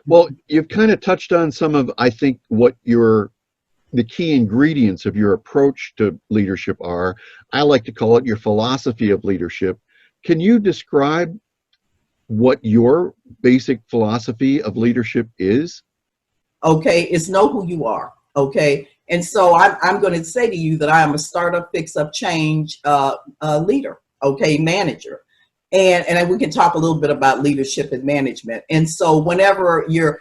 Well, you've kind of touched on some of, I think, what the key ingredients of your approach to leadership are. I like to call it your philosophy of leadership. Can you describe what your basic philosophy of leadership is? Okay, it's know who you are. Okay, and so I'm going to say to you that I am a startup, fix up, change leader. Okay, manager, and we can talk a little bit about leadership and management. And so whenever you're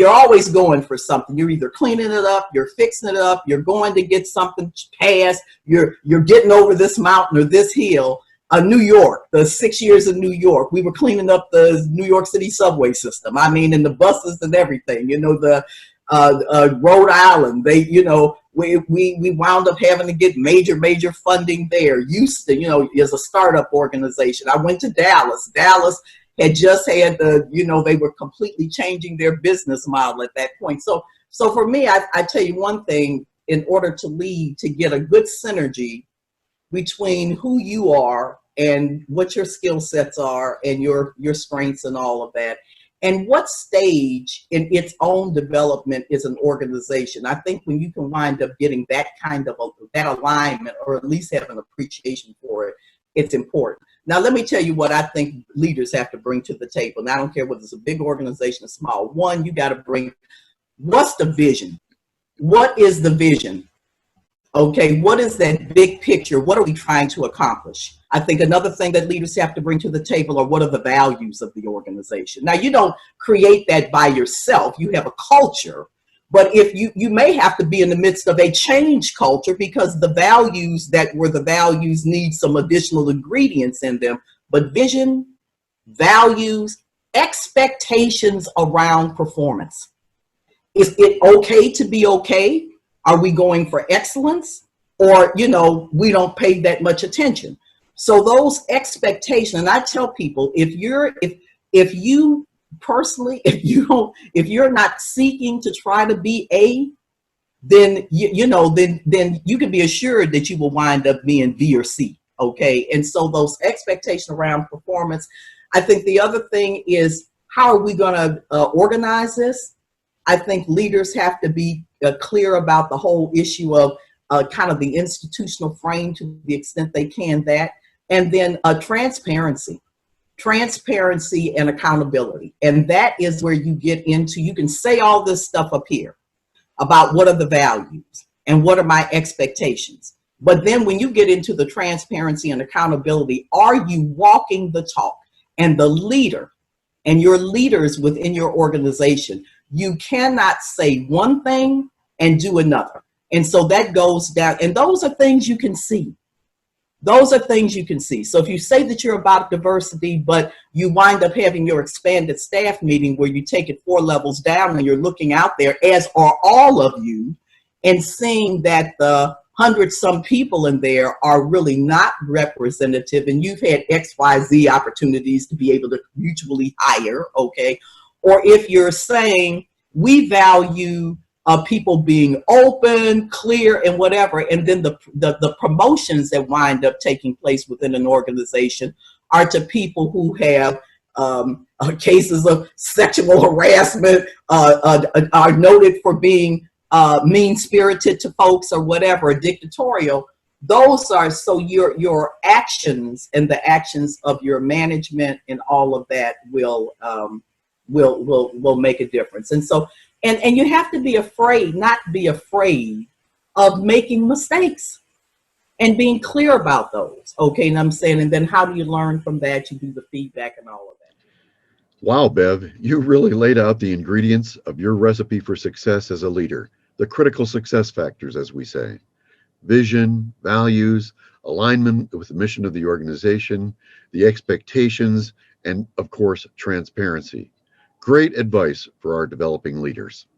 always going for something, you're either cleaning it up, you're fixing it up, you're going to get something passed, you're getting over this mountain or this hill. New York, the 6 years in New York, we were cleaning up the New York City subway system. I mean, and the buses and everything, you know, the Rhode Island, we wound up having to get major funding there. Houston, you know, is a startup organization. I went to Dallas. Dallas had just had they were completely changing their business model at that point. So for me, I tell you one thing, in order to lead, to get a good synergy between who you are and what your skill sets are and your strengths and all of that, and what stage in its own development is an organization. I think when you can wind up getting that kind of that alignment, or at least have an appreciation for it, it's important. Now, let me tell you what I think leaders have to bring to the table. And I don't care whether it's a big organization or small. One, you got to bring, what's the vision? What is the vision? Okay, what is that big picture? What are we trying to accomplish? I think another thing that leaders have to bring to the table are, what are the values of the organization? Now, you don't create that by yourself. You have a culture, but if you may have to be in the midst of a change culture, because the values that were the values need some additional ingredients in them. But vision, values, expectations around performance. Is it okay to be okay? Are we going for excellence? Or, we don't pay that much attention. So those expectations, and I tell people, if you personally, if you're not seeking to try to be A, then then you can be assured that you will wind up being B or C. Okay. And so those expectations around performance. I think the other thing is, how are we going to organize this? I think leaders have to be clear about the whole issue of kind of the institutional frame, to the extent they can, that. And then transparency and accountability. And that is where you get into, you can say all this stuff up here about what are the values and what are my expectations. But then when you get into the transparency and accountability, are you walking the talk? And the leader and your leaders within your organization, you cannot say one thing and do another. And so that goes down. And those are things you can see. Those are things you can see. So if you say that you're about diversity, but you wind up having your expanded staff meeting where you take it 4 levels down and you're looking out there, as are all of you, and seeing that the 100-some people in there are really not representative, and you've had XYZ opportunities to be able to mutually hire, okay? Or if you're saying, we value people being open, clear, and whatever, and then the promotions that wind up taking place within an organization are to people who have cases of sexual harassment, are noted for being mean-spirited to folks or whatever, dictatorial. Those are, so your actions and the actions of your management and all of that will make a difference. And so, and you have to be afraid, not be afraid of making mistakes and being clear about those. Okay, and I'm saying, and then how do you learn from that? You do the feedback and all of that. Wow, Bev, you really laid out the ingredients of your recipe for success as a leader, the critical success factors, as we say: vision, values, alignment with the mission of the organization, the expectations, and of course, transparency. Great advice for our developing leaders.